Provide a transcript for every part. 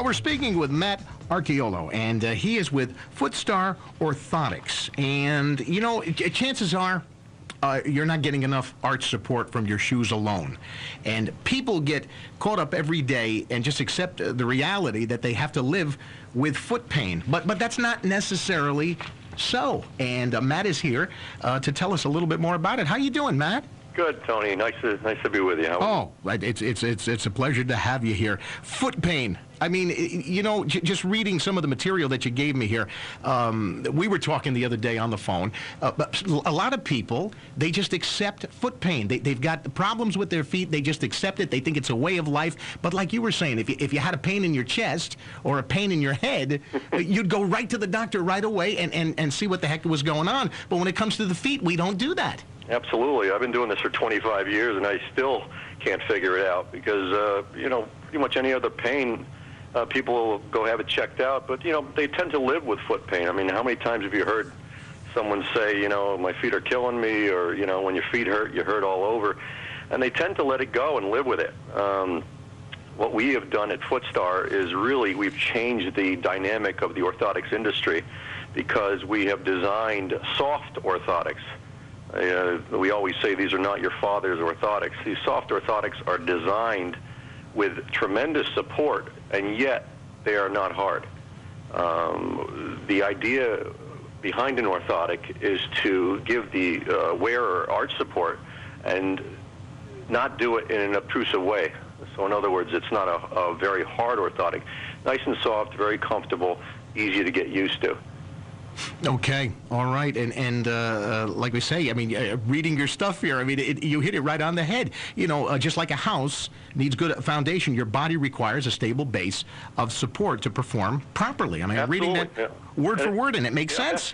Well, we're speaking with Matt Arciuolo, and he is with Footstar Orthotics. And, you know, chances are you're not getting enough arch support from your shoes alone. And people get caught up every day and just accept the reality that they have to live with foot pain. But that's not necessarily so. And Matt is here to tell us a little bit more about it. How you doing, Matt? Good, Tony. Nice to be with you. It's a pleasure to have you here. Foot pain. I mean, you know, just reading some of the material that you gave me here, we were talking the other day on the phone, but a lot of people, they just accept foot pain. They've got problems with their feet. They just accept it. They think it's a way of life. But like you were saying, if you had a pain in your chest or a pain in your head, you'd go right to the doctor right away and see what the heck was going on. But when it comes to the feet, we don't do that. Absolutely. I've been doing this for 25 years, and I still can't figure it out because, you know, pretty much any other pain, people will go have it checked out. But, you know, they tend to live with foot pain. I mean, how many times have you heard someone say, you know, my feet are killing me, or, you know, when your feet hurt, you hurt all over. And they tend to let it go and live with it. What we have done at Footstar is really we've changed the dynamic of the orthotics industry because we have designed soft orthotics. We always say these are not your father's orthotics. These soft orthotics are designed with tremendous support, and yet they are not hard. The idea behind an orthotic is to give the wearer arch support and not do it in an obtrusive way. So in other words, it's not a very hard orthotic. Nice and soft, very comfortable, easy to get used to. Okay, all right, and like we say, I mean, reading your stuff here, I mean, you hit it right on the head. You know, just like a house needs good foundation, your body requires a stable base of support to perform properly. I mean, Absolutely. I'm reading that word for word, and it makes sense.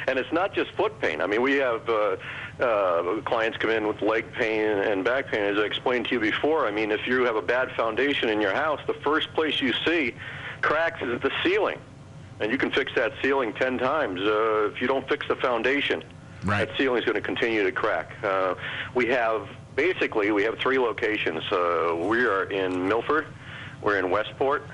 And it's not just foot pain. I mean, we have clients come in with leg pain and back pain, as I explained to you before. I mean, if you have a bad foundation in your house, the first place you see cracks is at the ceiling. And you can fix that ceiling 10 times. If you don't fix the foundation, right, that ceiling is going to continue to crack. We have 3 locations. We are in Milford, we're in Westport,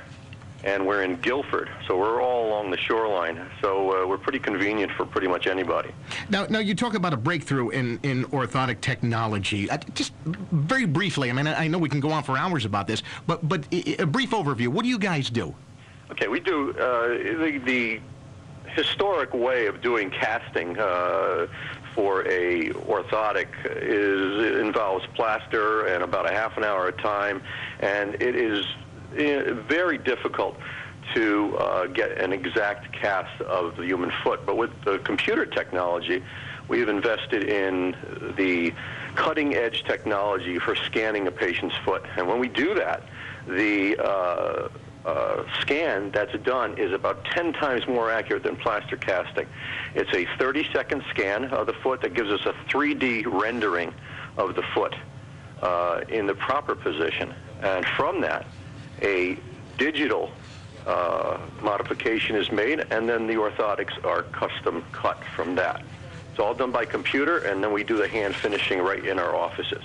and we're in Guilford. So we're all along the shoreline. So we're pretty convenient for pretty much anybody. Now you talk about a breakthrough in orthotic technology. Just very briefly, I mean, I know we can go on for hours about this, but a brief overview. What do you guys do? Okay, we do the historic way of doing casting for a orthotic involves plaster and about a half an hour at a time, and it is very difficult to get an exact cast of the human foot. But with the computer technology, we have invested in the cutting-edge technology for scanning a patient's foot, and when we do that, the scan that's done is about 10 times more accurate than plaster casting. It's a 30-second scan of the foot that gives us a 3D rendering of the foot in the proper position. And from that, a digital modification is made, and then the orthotics are custom cut from that. It's all done by computer, and then we do the hand finishing right in our offices.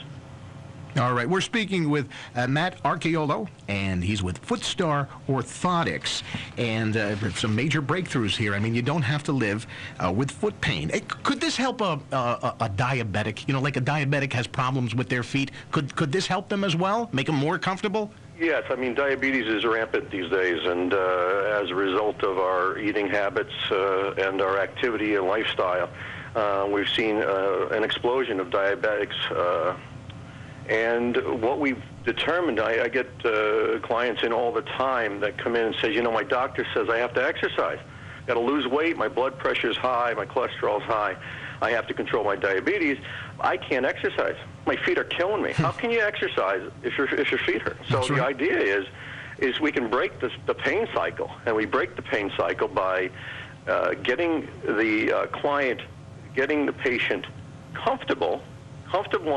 All right, we're speaking with Matt Arciuolo, and he's with Footstar Orthotics, and some major breakthroughs here. I mean, you don't have to live with foot pain. Could this help a diabetic? You know, like a diabetic has problems with their feet. Could this help them as well, make them more comfortable? Yes, I mean, diabetes is rampant these days, and as a result of our eating habits and our activity and lifestyle, we've seen an explosion of diabetics. And what we've determined, I get clients in all the time that come in and say, you know, my doctor says I have to exercise. Got to lose weight, my blood pressure's high, my cholesterol's high. I have to control my diabetes. I can't exercise. My feet are killing me. How can you exercise if your feet hurt? So the idea is we can break the pain cycle, and we break the pain cycle by getting the client, getting the patient comfortable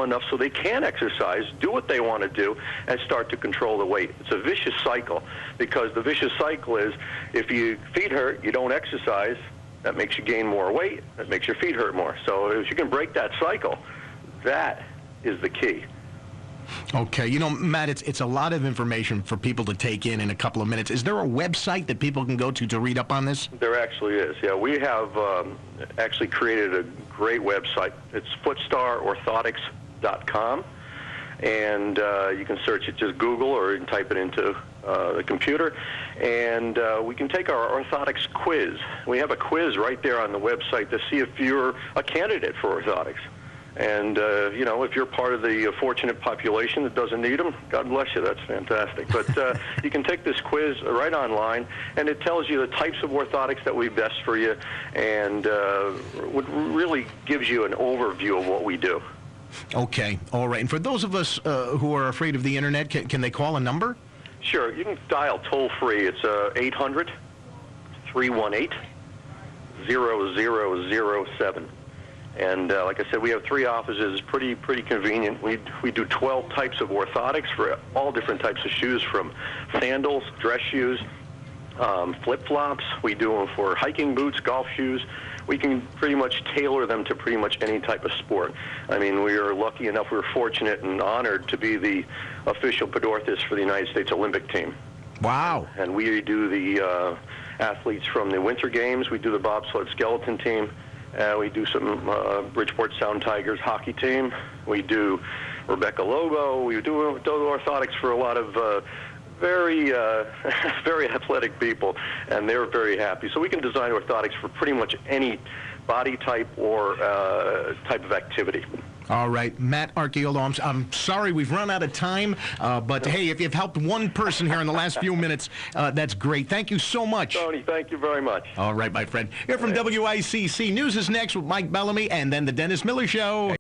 enough so they can exercise, do what they want to do, and start to control the weight. It's a vicious cycle, because the vicious cycle is if your feet hurt, you don't exercise, that makes you gain more weight, that makes your feet hurt more. So if you can break that cycle, that is the key. Okay, you know, Matt, it's a lot of information for people to take in a couple of minutes. Is there a website that people can go to read up on this? There actually is. Yeah, we have actually created a great website. It's footstarorthotics.com, and you can search it, just Google, or you can type it into the computer, and we can take our orthotics quiz. We have a quiz right there on the website to see if you're a candidate for orthotics. And, you know, if you're part of the fortunate population that doesn't need them, God bless you, that's fantastic. But you can take this quiz right online, and it tells you the types of orthotics that would be best for you, and really gives you an overview of what we do. Okay, all right. And for those of us who are afraid of the Internet, can they call a number? Sure, you can dial toll-free. It's 800-318-0007. And like I said, we have 3 offices. Pretty convenient. We do 12 types of orthotics for all different types of shoes, from sandals, dress shoes, flip-flops. We do them for hiking boots, golf shoes. We can pretty much tailor them to pretty much any type of sport. I mean, we are lucky enough, we're fortunate and honored to be the official podorthist for the United States Olympic team. Wow. And we do the athletes from the Winter Games. We do the bobsled skeleton team. We do some Bridgeport Sound Tigers hockey team. We do Rebecca Lobo. We do orthotics for a lot of very athletic people, and they're very happy. So we can design orthotics for pretty much any body type or type of activity. All right, Matt Arciuolo, I'm sorry we've run out of time, but hey, if you've helped one person here in the last few minutes, that's great. Thank you so much. Tony, thank you very much. All right, my friend. Here from WICC. News is next with Mike Bellamy, and then the Dennis Miller Show.